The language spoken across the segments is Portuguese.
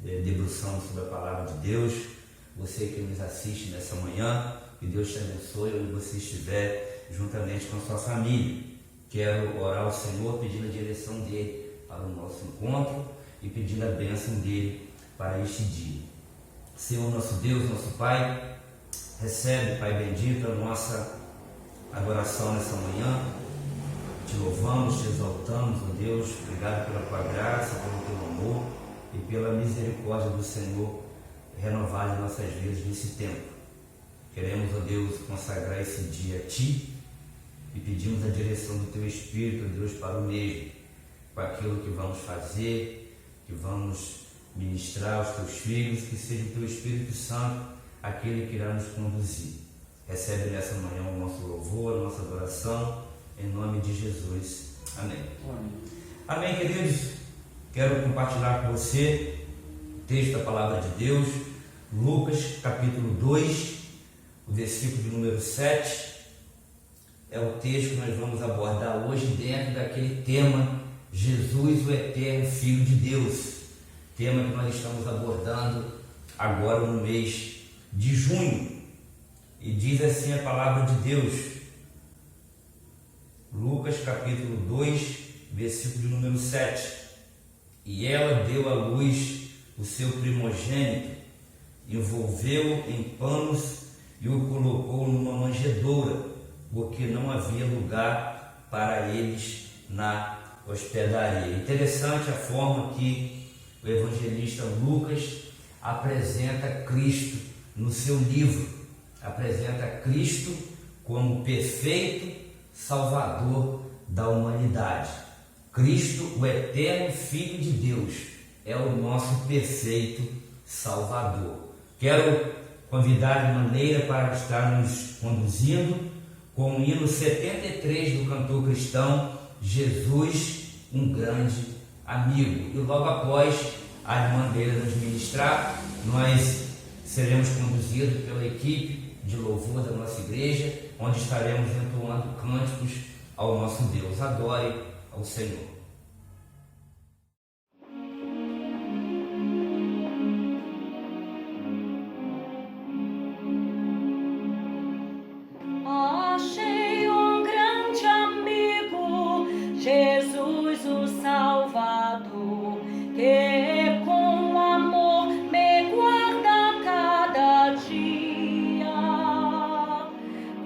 debruçando sobre a palavra de Deus. Você que nos assiste nessa manhã, que Deus te abençoe onde você estiver, juntamente com a sua família. Quero orar ao Senhor pedindo a direção dele para o nosso encontro e pedindo a bênção dele para este dia. Senhor nosso Deus, nosso Pai, recebe, Pai bendito, a nossa adoração nessa manhã. Te louvamos, te exaltamos, ó Deus. Obrigado pela tua graça, pelo teu amor e pela misericórdia do Senhor renovada em nossas vidas nesse tempo. Queremos, ó Deus, consagrar esse dia a Ti e pedimos a direção do Teu Espírito, ó Deus, para o mesmo, para aquilo que vamos fazer, que vamos ministrar aos Teus filhos, que seja o Teu Espírito Santo aquele que irá nos conduzir. Recebe nessa manhã o nosso louvor, a nossa adoração, em nome de Jesus. Amém. Amém, queridos. Quero compartilhar com você o texto da Palavra de Deus, Lucas capítulo 2, o versículo de número 7. É o texto que nós vamos abordar hoje dentro daquele tema, Jesus, o Eterno Filho de Deus. Tema que nós estamos abordando agora no mês de junho. E diz assim a Palavra de Deus, Lucas capítulo 2, versículo de número 7. E ela deu à luz o seu primogênito, envolveu-o em panos e o colocou numa manjedoura, porque não havia lugar para eles na hospedaria. Interessante a forma que o evangelista Lucas apresenta Cristo no seu livro. Apresenta Cristo como perfeito Salvador da humanidade. Cristo, o eterno Filho de Deus, é o nosso perfeito Salvador. Quero convidar de maneira para estar nos conduzindo com o hino 73 do cantor cristão, Jesus, um grande amigo. E logo após a irmã dele nos ministrar, nós seremos conduzidos pela equipe de louvor da nossa igreja, onde estaremos entoando cânticos ao nosso Deus. Adore ao Senhor. Achei um grande amigo, Jesus o Salvador, que com amor me guarda cada dia.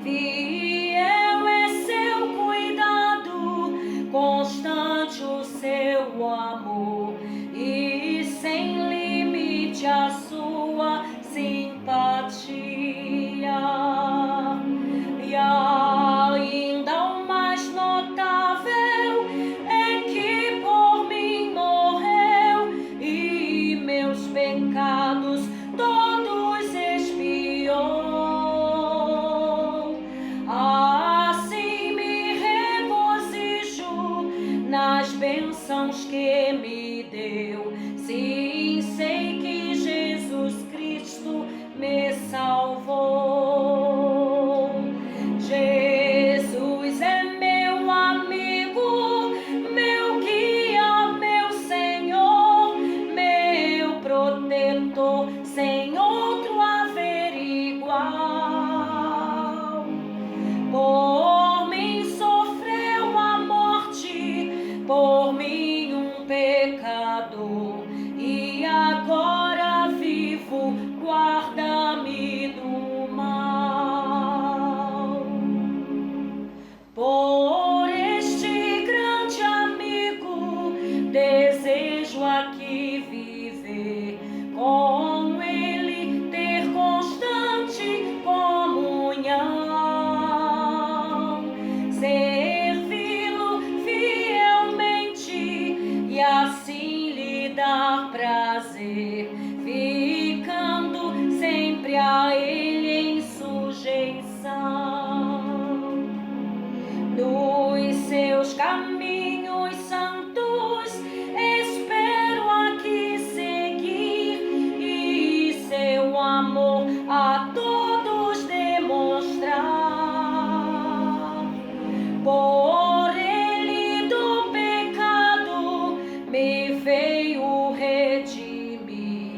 Fiel é seu cuidado, constante o seu amor, e sem limite a sua simpatia. E ainda o mais notável é que por mim morreu e meus pecados todos expiou. Assim me regozijo nas bênçãos que me deu. Sim, sei que Jesus Cristo me salvou. Jesus é meu amigo, meu guia, meu Senhor, meu protetor, sem outro haver igual. Por mim sofreu a morte, por mim um pecador, e agora vivo, guarda-me do mal. Por este grande amigo, desejo aqui viver, com ele ter constante comunhão, servi-lo fielmente e assim lhe dar prazer, ficando sempre a ele em sujeição. Nos seus caminhos santos espero aqui seguir e seu amor a todos demonstrar. Por ele do pecado me veio redimir,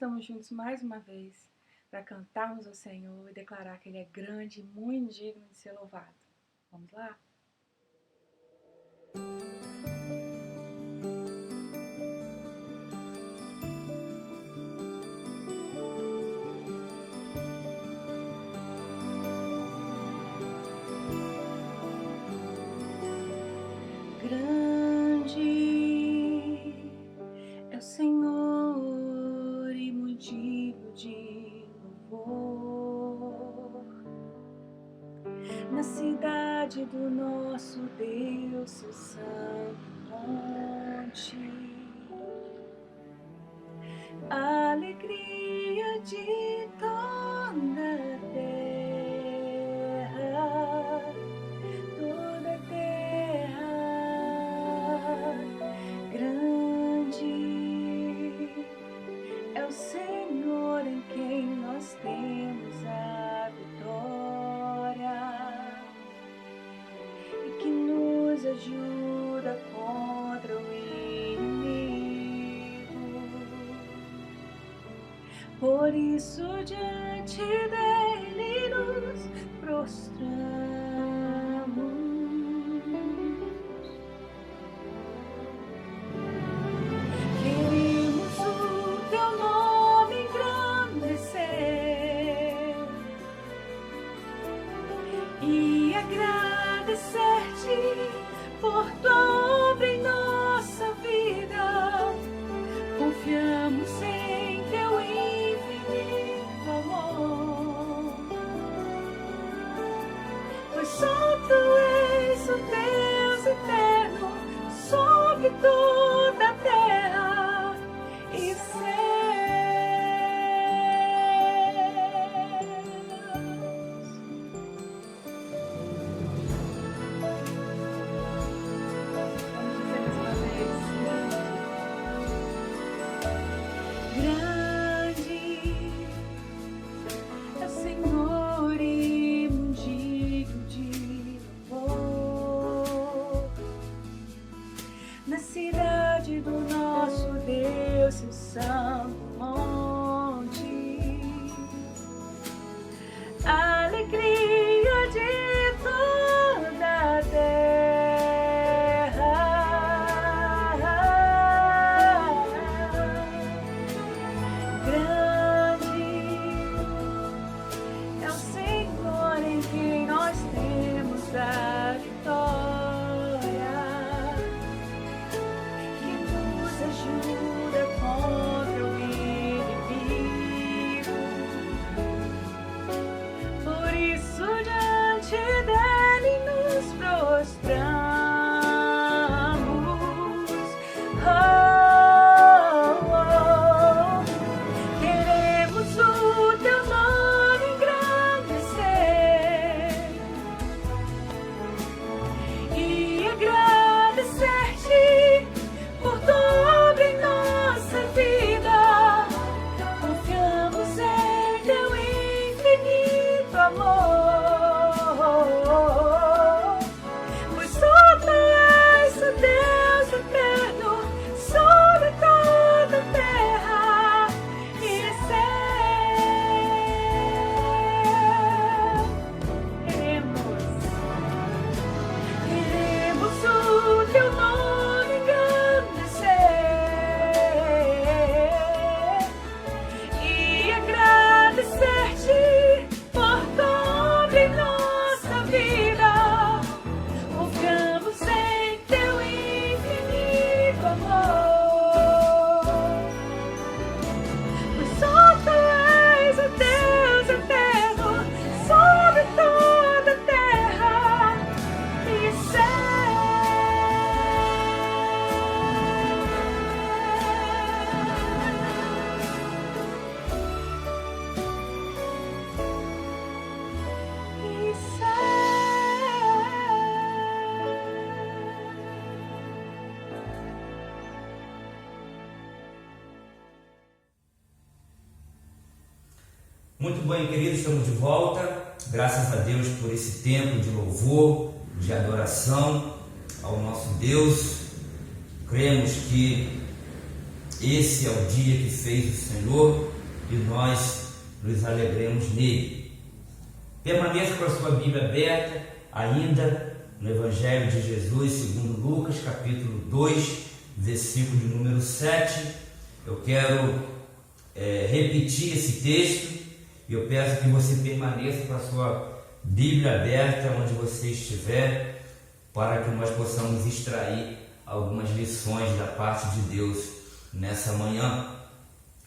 estamos juntos mais uma vez para cantarmos ao Senhor e declarar que Ele é grande e muito digno de ser louvado. Vamos lá? Grande é o Senhor e muito digno de louvor. Na cidade do nosso Deus, seu santo monte, a alegria de toda a terra, toda a terra. Grande é o Senhor em quem nós temos a vitória e que nos ajuda contra o inimigo. Por isso diante dele nos prostramos. Queremos o teu nome engrandecer e agradecer-te por tua obra em nossa vida. Confiamos em teu infinito amor, pois só tu és o Deus eterno sobre toda a terra e céus. Vamos dizer mais uma vez. Grande é o Senhor e muito digno de louvor. Na cidade do nosso Deus, seu santo monte, a alegria de toda a terra. Grande é o Senhor em quem nós temos a vitória, que nos ajuda contra o inimigo. Por isso diante dele nos prostramos. Oh, oh. Queremos o teu nome engrandecer e agradecer-te por tua obra em nossa vida. Confiamos em teu infinito amor, pois só tu és o Deus eterno sobre toda a terra e céu. Queremos o teu nome engrandecer e agradecer-te por tua obra em nossa vida. Confiamos em teu infinito amor, pois só tu és o Deus eterno sobre toda a terra e Muito bem, queridos, estamos de volta. Graças a Deus por esse tempo de louvor, de adoração ao nosso Deus. Cremos que esse é o dia que fez o Senhor e nós nos alegremos nele. Permaneça com a sua Bíblia aberta, ainda no Evangelho de Jesus, segundo Lucas, capítulo 2, versículo de número 7. Eu quero repetir esse texto e eu peço que você permaneça com a sua Bíblia aberta onde você estiver, para que nós possamos extrair algumas lições da parte de Deus nessa manhã.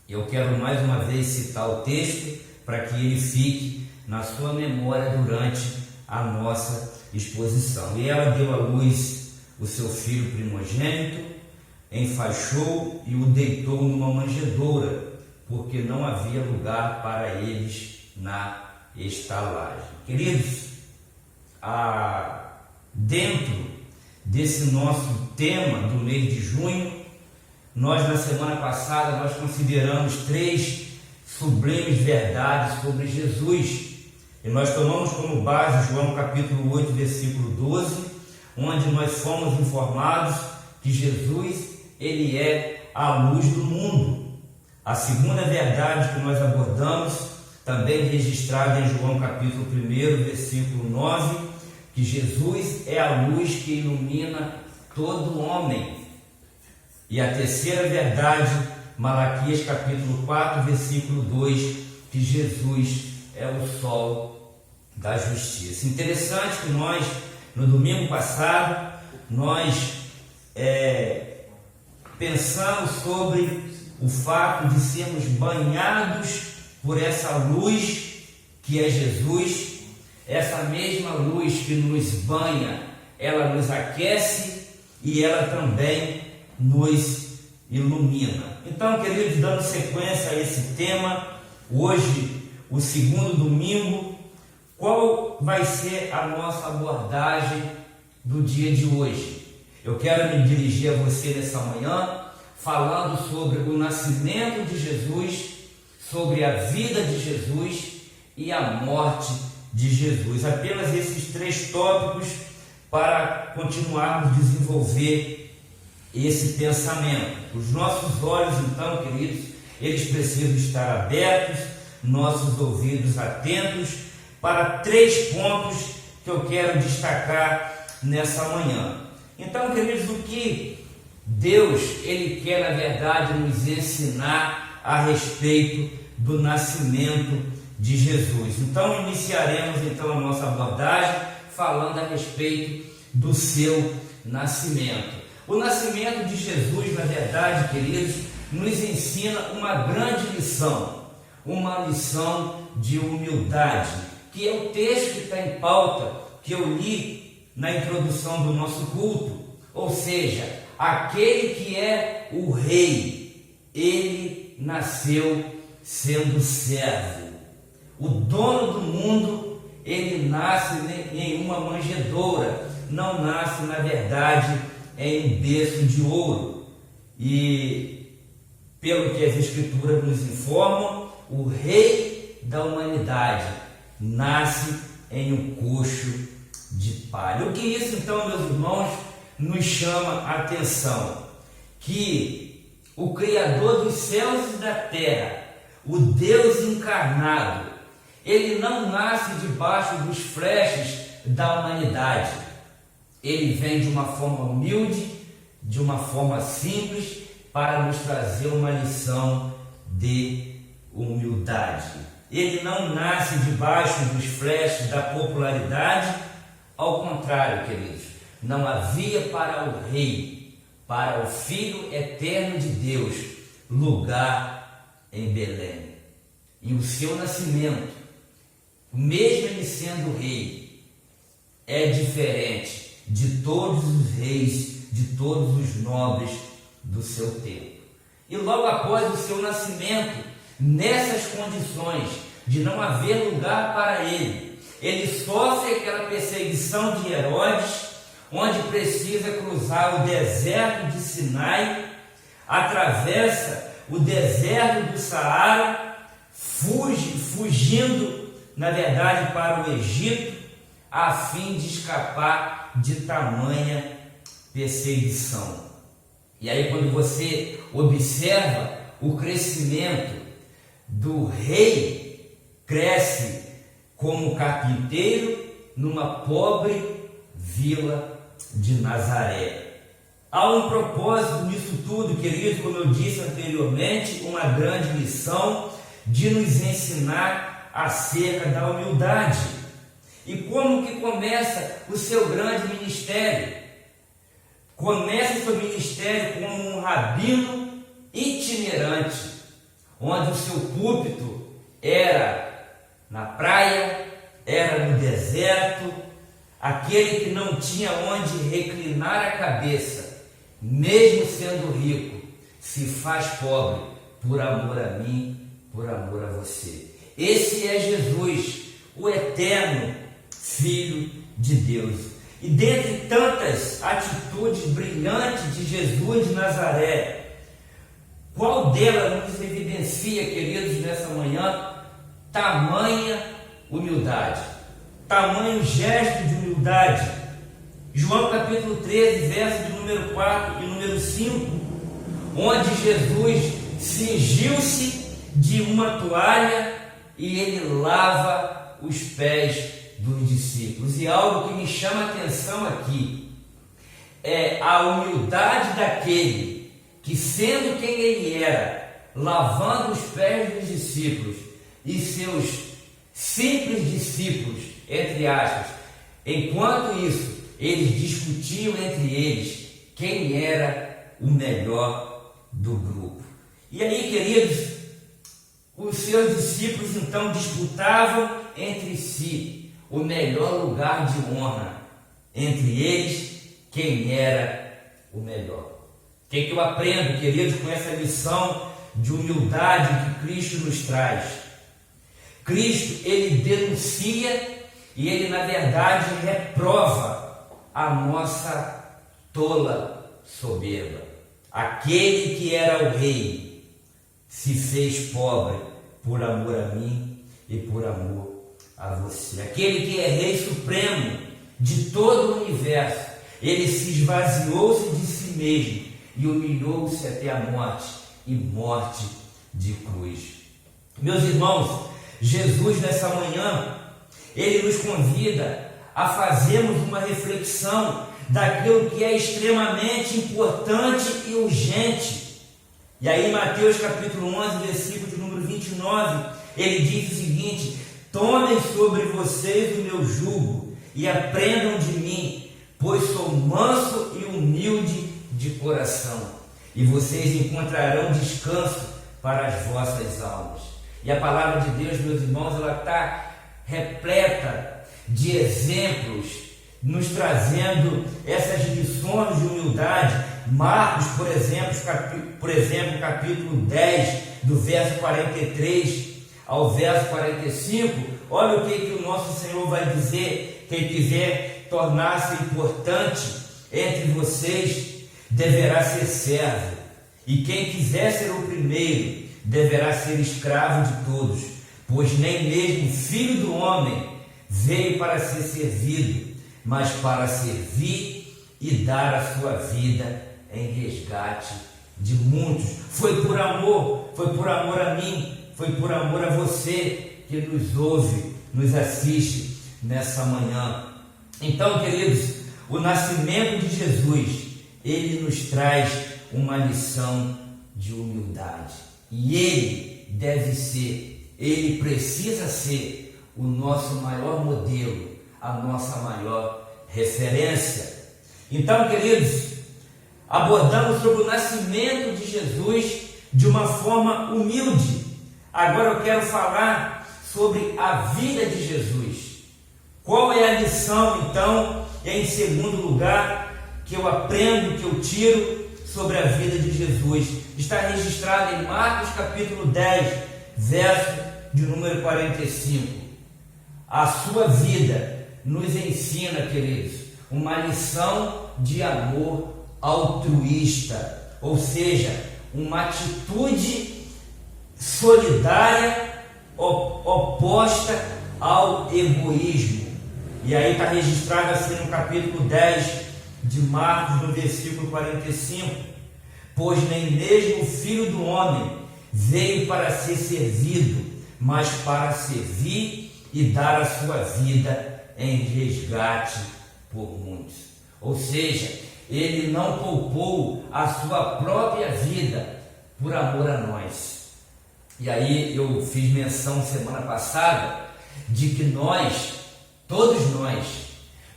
Eu quero mais uma vez citar o texto para que ele fique na sua memória durante a nossa exposição. E ela deu à luz o seu filho primogênito, enfaixou e o deitou numa manjedoura, porque não havia lugar para eles na estalagem. Queridos, dentro desse nosso tema do mês de junho, nós na semana passada nós consideramos 3 sublimes verdades sobre Jesus, e nós tomamos como base João capítulo 8, versículo 12, onde nós fomos informados que Jesus, ele é a luz do mundo. A segunda verdade que nós abordamos, também registrada em João capítulo 1, versículo 9, que Jesus é a luz que ilumina todo homem. E a terceira verdade, Malaquias capítulo 4, versículo 2, que Jesus é o sol da justiça. Interessante que nós, no domingo passado, nós pensamos sobre o fato de sermos banhados por essa luz que é Jesus. Essa mesma luz que nos banha, ela nos aquece e ela também nos ilumina. Então, queridos, dando sequência a esse tema, hoje, o segundo domingo, qual vai ser a nossa abordagem do dia de hoje? Eu quero me dirigir a você nessa manhã, falando sobre o nascimento de Jesus, sobre a vida de Jesus e a morte de Jesus. Apenas esses 3 tópicos para continuarmos a desenvolver esse pensamento. Os nossos olhos, então, queridos, eles precisam estar abertos, nossos ouvidos atentos para 3 pontos que eu quero destacar nessa manhã. Então, queridos, o que Deus, ele quer, na verdade, nos ensinar a respeito do nascimento de Jesus. Então, iniciaremos então a nossa abordagem falando a respeito do seu nascimento. O nascimento de Jesus, na verdade, queridos, nos ensina uma grande lição, uma lição de humildade, que é o texto que está em pauta, que eu li na introdução do nosso culto. Ou seja, aquele que é o rei, ele nasceu sendo servo. O dono do mundo, ele nasce em uma manjedoura, não nasce, na verdade, em um berço de ouro. E, pelo que as Escrituras nos informam, o rei da humanidade nasce em um coxo de palha. O que isso, então, meus irmãos, nos chama a atenção? Que o Criador dos céus e da terra, o Deus encarnado, ele não nasce debaixo dos flashes da humanidade. Ele vem de uma forma humilde, de uma forma simples, para nos trazer uma lição de humildade. Ele não nasce debaixo dos flashes da popularidade. Ao contrário, queridos, não havia para o rei, para o Filho eterno de Deus, lugar em Belém. E o seu nascimento, mesmo ele sendo rei, é diferente de todos os reis, de todos os nobres do seu tempo. E logo após o seu nascimento, nessas condições de não haver lugar para ele, ele sofre aquela perseguição de Herodes, onde precisa cruzar o deserto de Sinai, atravessa o deserto do Saara, fugindo, na verdade, para o Egito, a fim de escapar de tamanha perseguição. E aí, quando você observa o crescimento do rei cresce como carpinteiro numa pobre vila de Nazaré. Há um propósito nisso tudo, queridos, como eu disse anteriormente, uma grande lição de nos ensinar acerca da humildade. E como que começa o seu grande ministério? Começa o seu ministério como um rabino itinerante, onde o seu púlpito era na praia, era no deserto, aquele que não tinha onde reclinar a cabeça, mesmo sendo rico, se faz pobre por amor a mim, por amor a você. Esse é Jesus, o eterno Filho de Deus. E dentre tantas atitudes brilhantes de Jesus de Nazaré, qual delas nos evidencia, queridos, nessa manhã, tamanha humildade, tamanho gesto de humildade? João capítulo 13, verso de número 4 e número 5, onde Jesus cingiu-se de uma toalha e ele lava os pés dos discípulos. E algo que me chama a atenção aqui é a humildade daquele que, sendo quem ele era, lavando os pés dos discípulos e seus simples discípulos, entre aspas, enquanto isso eles discutiam entre eles quem era o melhor do grupo. E aí, queridos, os seus discípulos então disputavam entre si o melhor lugar de honra, entre eles quem era o melhor. O que eu aprendo, queridos, com essa lição de humildade que Cristo nos traz? Cristo, ele denuncia e ele, na verdade, reprova a nossa tola soberba. Aquele que era o rei se fez pobre por amor a mim e por amor a você. Aquele que é rei supremo de todo o universo, ele se esvaziou-se de si mesmo e humilhou-se até a morte, e morte de cruz. Meus irmãos, Jesus nessa manhã, ele nos convida a fazermos uma reflexão daquilo que é extremamente importante e urgente. E aí, Mateus capítulo 11, versículo de número 29, ele diz o seguinte: tomem sobre vocês o meu jugo e aprendam de mim, pois sou manso e humilde de coração, e vocês encontrarão descanso para as vossas almas. E a palavra de Deus, meus irmãos, ela está repleta de exemplos, nos trazendo essas lições de humildade. Marcos, por exemplo, capítulo 10, do verso 43 ao verso 45, olha o que o nosso Senhor vai dizer: quem quiser tornar-se importante entre vocês, deverá ser servo, e quem quiser ser o primeiro, deverá ser escravo de todos, pois nem mesmo o Filho do Homem veio para ser servido, mas para servir e dar a sua vida em resgate de muitos. Foi por amor a mim, foi por amor a você que nos ouve, nos assiste nessa manhã. Então, queridos, o nascimento de Jesus, ele nos traz uma lição de humildade. E ele precisa ser o nosso maior modelo, a nossa maior referência. Então, queridos, abordamos sobre o nascimento de Jesus de uma forma humilde. Agora eu quero falar sobre a vida de Jesus. Qual é a lição, então, em segundo lugar, que eu aprendo, que eu tiro sobre a vida de Jesus? Está registrado em Marcos capítulo 10, verso de número 45. A sua vida nos ensina, queridos, uma lição de amor altruísta, ou seja, uma atitude solidária oposta ao egoísmo. E aí está registrado assim no capítulo 10 de Marcos, no versículo 45: pois nem mesmo o Filho do Homem veio para ser servido, mas para servir e dar a sua vida em resgate por muitos. Ou seja, ele não poupou a sua própria vida por amor a nós. E aí eu fiz menção semana passada de que nós, todos nós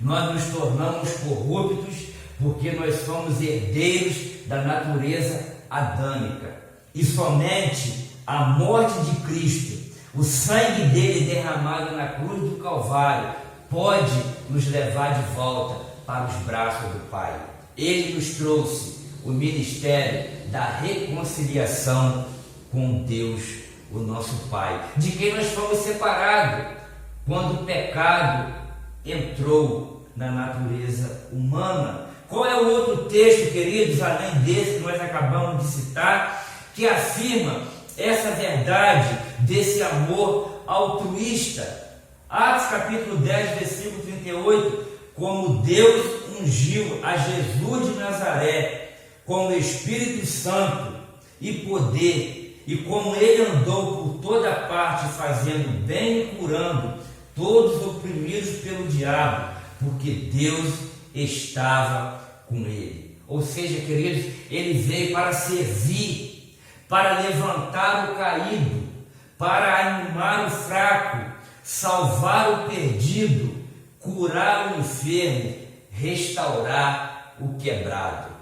nos tornamos corruptos porque nós somos herdeiros da natureza adâmica. E somente a morte de Cristo, o sangue dele derramado na cruz do Calvário, pode nos levar de volta para os braços do Pai. Ele nos trouxe o ministério da reconciliação com Deus, o nosso Pai, de quem nós fomos separados quando o pecado entrou na natureza humana. Qual é o outro texto, queridos, além desse que nós acabamos de citar, que afirma essa verdade desse amor altruísta? Atos capítulo 10, versículo 38, como Deus ungiu a Jesus de Nazaré com o Espírito Santo e poder, e como ele andou por toda parte fazendo bem e curando todos os oprimidos pelo diabo, porque Deus estava com ele. Ou seja, queridos, ele veio para servir, para levantar o caído, para animar o fraco, salvar o perdido, curar o enfermo, restaurar o quebrado.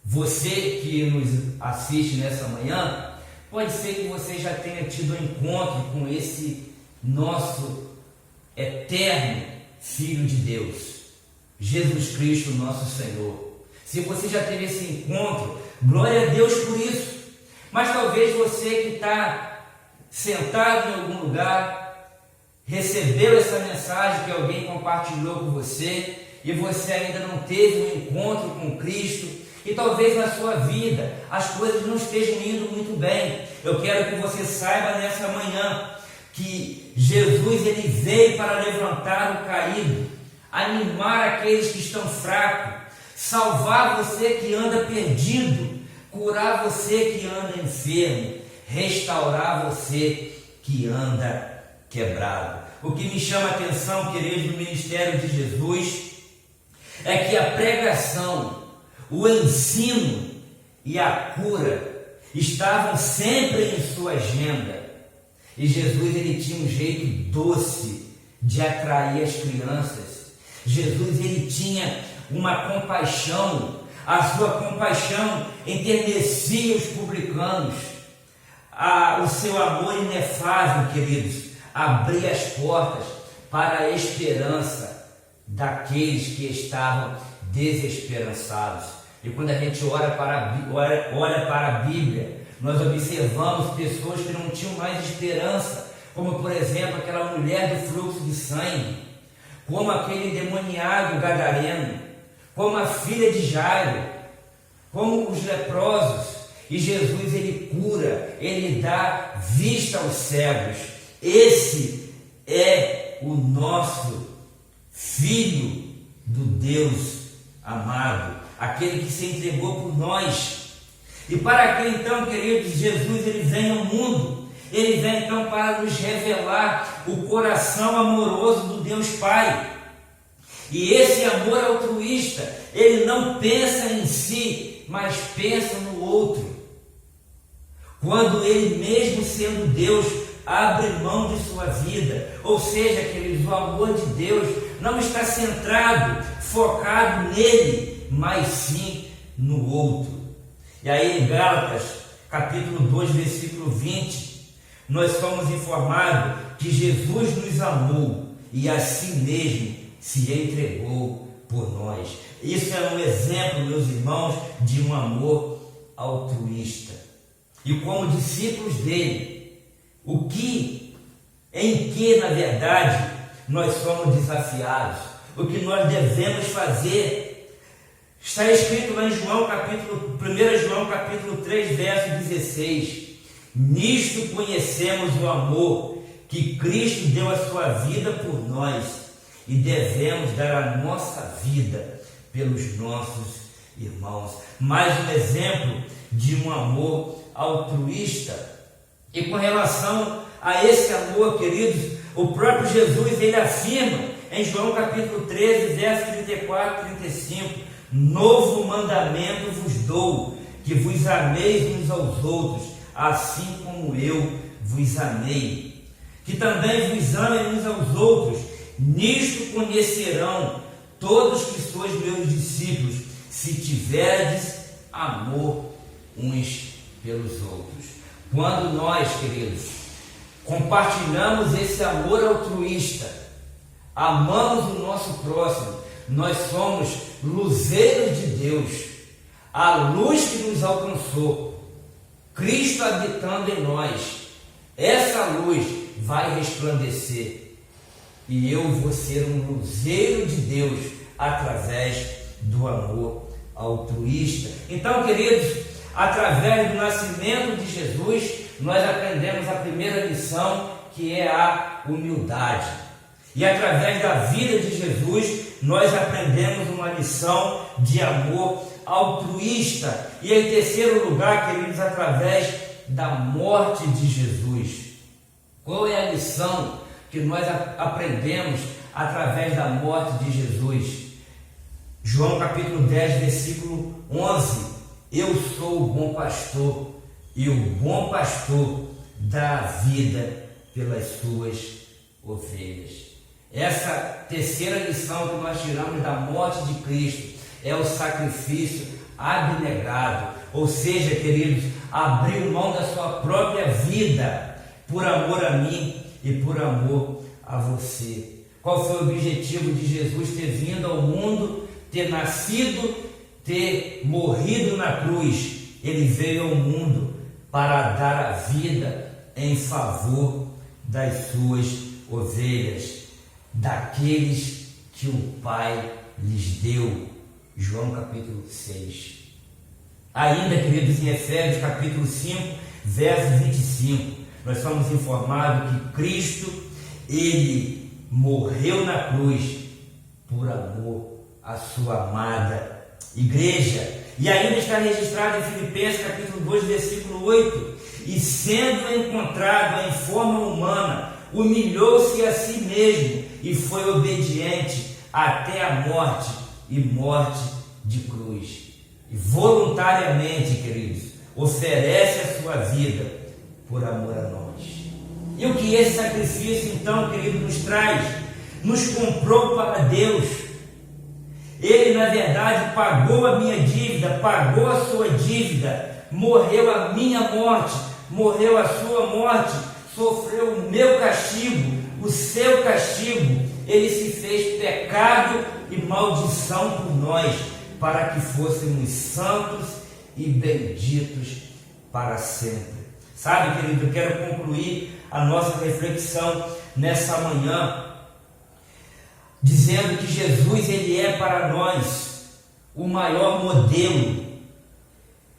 Você que nos assiste nessa manhã, pode ser que você já tenha tido um encontro com esse nosso eterno Filho de Deus, Jesus Cristo, nosso Senhor. Se você já teve esse encontro, glória a Deus por isso. Mas talvez você que está sentado em algum lugar, recebeu essa mensagem que alguém compartilhou com você, e você ainda não teve um encontro com Cristo, e talvez na sua vida as coisas não estejam indo muito bem. Eu quero que você saiba nessa manhã que Jesus ele veio para levantar o caído, animar aqueles que estão fracos, salvar você que anda perdido, curar você que anda enfermo, restaurar você que anda quebrado. O que me chama a atenção, queridos, no ministério de Jesus é que a pregação, o ensino e a cura estavam sempre em sua agenda. E Jesus ele tinha um jeito doce de atrair as crianças. Jesus ele tinha uma compaixão, a sua compaixão enternecia os publicanos. O seu amor inefável, queridos, abria as portas para a esperança daqueles que estavam desesperançados. E quando a gente olha para a Bíblia, nós observamos pessoas que não tinham mais esperança, como por exemplo aquela mulher do fluxo de sangue, como aquele endemoniado gadareno, como a filha de Jairo, como os leprosos. E Jesus ele cura, ele dá vista aos cegos. Esse é o nosso Filho do Deus amado, aquele que se entregou por nós. E para que então, queridos, Jesus ele vem ao mundo, ele vem então para nos revelar o coração amoroso do Deus Pai. E esse amor altruísta, ele não pensa em si, mas pensa no outro. Quando ele mesmo sendo Deus, abre mão de sua vida. Ou seja, queridos, o amor de Deus não está centrado, focado nele, mas sim no outro. E aí em Gálatas, capítulo 2, versículo 20, nós somos informados que Jesus nos amou e assim mesmo se entregou por nós. Isso é um exemplo, meus irmãos, de um amor altruísta. E como discípulos dele, em que na verdade nós somos desafiados, o que nós devemos fazer, está escrito lá em 1 João capítulo 3, verso 16. Nisto conhecemos o amor que Cristo deu a sua vida por nós, e devemos dar a nossa vida pelos nossos irmãos. Mais um exemplo de um amor altruísta. E com relação a esse amor, queridos, o próprio Jesus, ele afirma em João capítulo 13, versos 34 e 35, novo mandamento vos dou, que vos ameis uns aos outros, assim como eu vos amei. Que também vos amem uns aos outros. Nisto conhecerão todos que sois meus discípulos, se tiverdes amor uns pelos outros. Quando nós, queridos, compartilhamos esse amor altruísta, amamos o nosso próximo, nós somos luzeiros de Deus, a luz que nos alcançou, Cristo habitando em nós. Essa luz vai resplandecer e eu vou ser um luzeiro de Deus através do amor altruísta. Então, queridos, através do nascimento de Jesus, nós aprendemos a primeira lição, que é a humildade. E através da vida de Jesus, nós aprendemos uma lição de amor altruísta. E em terceiro lugar, queridos, através da morte de Jesus. Qual é a lição que nós aprendemos através da morte de Jesus? João capítulo 10, versículo 11. Eu sou o bom pastor, e o bom pastor dá a vida pelas suas ovelhas. Essa terceira lição que nós tiramos da morte de Cristo é o sacrifício abnegado, ou seja, queridos, abriu mão da sua própria vida por amor a mim e por amor a você. Qual foi o objetivo de Jesus ter vindo ao mundo, ter nascido, ter morrido na cruz? Ele veio ao mundo para dar a vida em favor das suas ovelhas, daqueles que o Pai lhes deu. João capítulo 6. Ainda, queridos, em Efésios capítulo 5, verso 25, nós somos informados que Cristo, ele morreu na cruz por amor à sua amada igreja. E ainda está registrado em Filipenses capítulo 2, versículo 8, e sendo encontrado em forma humana, humilhou-se a si mesmo e foi obediente até a morte, e morte de cruz. E voluntariamente, queridos, oferece a sua vida por amor a nós. E o que esse sacrifício, então, querido, nos traz? Nos comprou para Deus. Ele, na verdade, pagou a minha dívida, pagou a sua dívida, morreu a minha morte, morreu a sua morte, sofreu o meu castigo, o seu castigo. Ele se fez pecado e maldição por nós, para que fôssemos santos e benditos para sempre. Sabe, querido, eu quero concluir a nossa reflexão nessa manhã dizendo que Jesus, ele é para nós o maior modelo.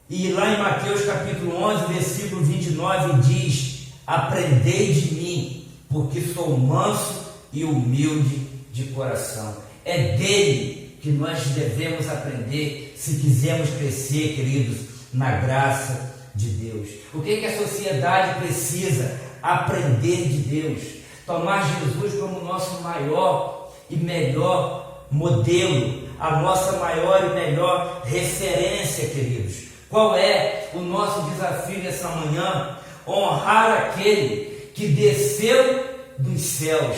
E lá em Mateus capítulo 11, versículo 29 diz: aprendei de mim, porque sou manso e humilde de coração. É dele que nós devemos aprender se quisermos crescer, queridos, na graça de Deus. O que a sociedade precisa? Aprender de Deus, tomar Jesus como nosso maior e melhor modelo, a nossa maior e melhor referência, queridos. Qual é o nosso desafio nessa manhã? Honrar aquele que desceu dos céus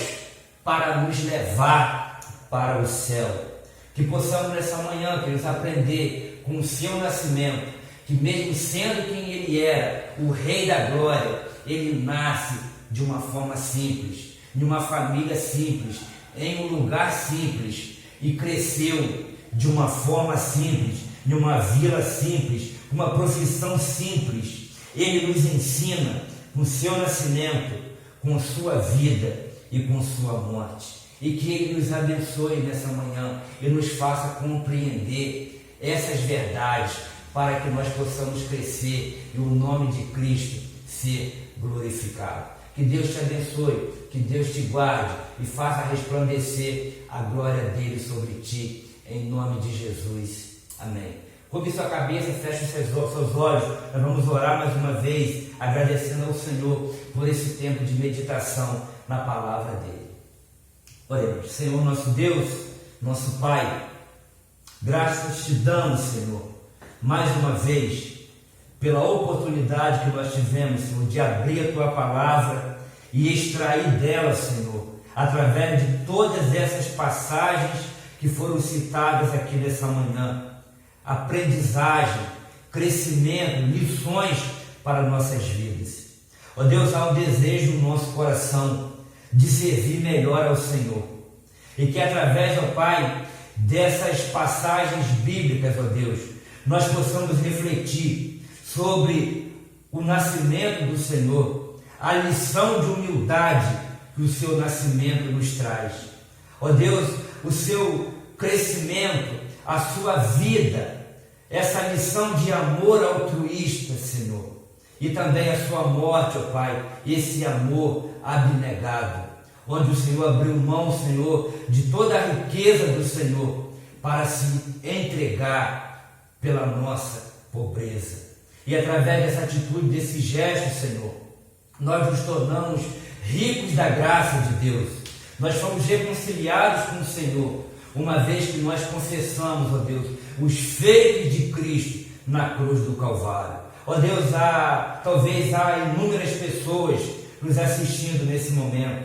para nos levar para o céu. Que possamos nessa manhã, queridos, aprender com o seu nascimento, que mesmo sendo quem ele era, o Rei da Glória, ele nasce de uma forma simples, de uma família simples, em um lugar simples, e cresceu de uma forma simples, de uma vila simples, uma profissão simples. Ele nos ensina com seu nascimento, com sua vida e com sua morte. E que ele nos abençoe nessa manhã e nos faça compreender essas verdades, para que nós possamos crescer e o nome de Cristo ser glorificado. Que Deus te abençoe, que Deus te guarde e faça resplandecer a glória dele sobre ti, em nome de Jesus. Amém. Curve sua cabeça, feche seus olhos. Nós vamos orar mais uma vez, agradecendo ao Senhor por esse tempo de meditação na palavra dele. Oremos. Senhor, nosso Deus, nosso Pai, graças te damos, Senhor, mais uma vez, pela oportunidade que nós tivemos, Senhor, de abrir a tua palavra e extrair dela, Senhor, através de todas essas passagens que foram citadas aqui nessa manhã, aprendizagem, crescimento, lições para nossas vidas. Ó Deus, há um desejo no nosso coração de servir melhor ao Senhor, e que através, ó Pai, dessas passagens bíblicas, ó Deus, nós possamos refletir sobre o nascimento do Senhor, a lição de humildade que o seu nascimento nos traz. Ó Deus, o seu crescimento, a sua vida, essa lição de amor altruísta, Senhor, e também a sua morte, ó Pai, esse amor abnegado, onde o Senhor abriu mão, Senhor, de toda a riqueza do Senhor para se entregar pela nossa pobreza. E através dessa atitude, desse gesto, Senhor, nós nos tornamos ricos da graça de Deus. Nós fomos reconciliados com o Senhor, uma vez que nós confessamos, ó Deus, os feitos de Cristo na cruz do Calvário. Ó Deus, talvez há inúmeras pessoas nos assistindo nesse momento,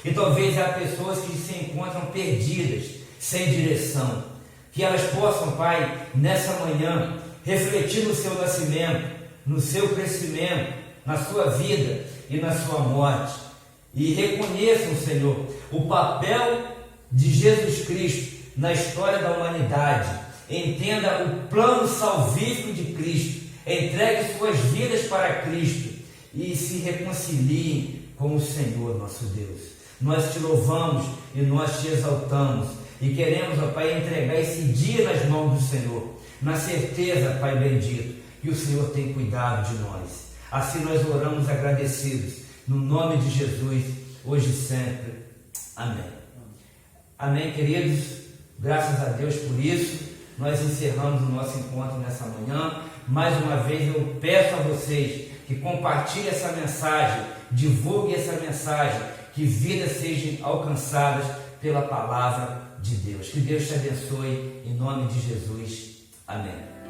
e talvez há pessoas que se encontram perdidas, sem direção, que elas possam, Pai, nessa manhã, refletir no seu nascimento, no seu crescimento, na sua vida e na sua morte, e reconheçam, Senhor, o papel de Jesus Cristo na história da humanidade. Entenda o plano salvífico de Cristo, entregue suas vidas para Cristo e se reconciliem com o Senhor nosso Deus. Nós te louvamos e nós te exaltamos e queremos, ó Pai, entregar esse dia nas mãos do Senhor, na certeza, Pai bendito, que o Senhor tem cuidado de nós. Assim nós oramos agradecidos, no nome de Jesus, hoje e sempre. Amém. Amém, queridos. Graças a Deus por isso. Nós encerramos o nosso encontro nessa manhã. Mais uma vez eu peço a vocês que compartilhem essa mensagem, divulguem essa mensagem, que vidas sejam alcançadas pela palavra de Deus. Que Deus te abençoe, em nome de Jesus. Amém.